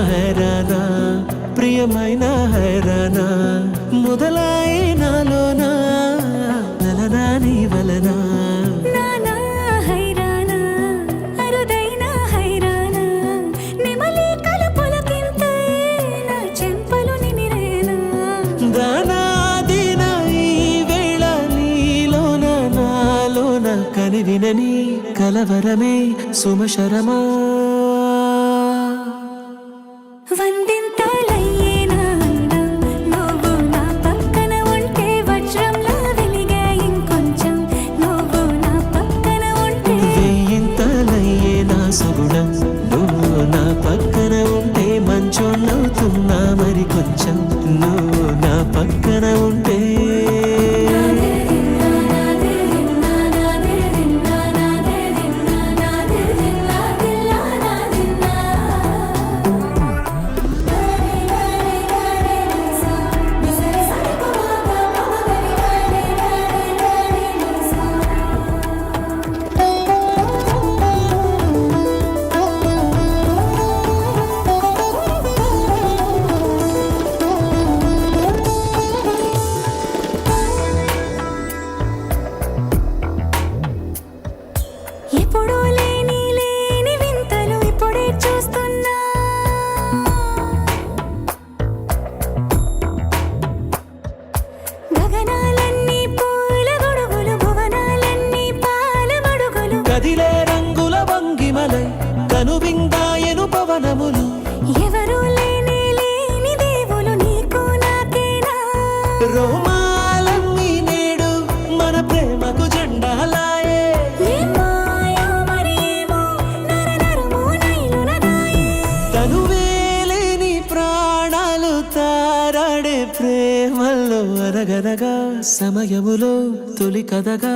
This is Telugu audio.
హైరానా ప్రియమైన హైరానా మొదలాయి నాలోనా నలనా నీ వలనా నానా హైరానా అరుదైన హైరానా నెమలి కలుపులకింతే నా చెంపలు నిమిరేనా దానాదిన ఈ వేళ నీలోన నాలోన కనివినని కలవరమే సుమశరమా వందింతలయ్యేనా నువ్వు నా పక్కన ఉంటే వజ్రంలా వెలిగే ఇంకొంచెం నువ్వు నా పక్కన ఉంటే వెయ్యింతలయ్యే నా సగుణం నువ్వు నా పక్కన ఉంటే మంచోళ్ళవుతున్నా మరి కొంచెం నువ్వు నా పక్కన ఉంటే ఎప్పుడూ లేని వింతలు ఇప్పుడే చూస్తున్నా గగనాలన్నీ పూల గొడుగులు భువనాలన్నీ పాల మడుగులు కదిలే రంగుల వంగిమలై కనువిందాయను పవనములు ఎవరూ లేని దేవులు నీకు నాకేనా రోమాలన్నీ నేడు మన ప్రేమకు జెండాలాయే ఏమాయో మరి ఏమో నరనరమో నైలునదాయే తనువేలేని ప్రాణాలు తారాడే ప్రేమల్లో అరగనగా సమయములో తొలి కథగా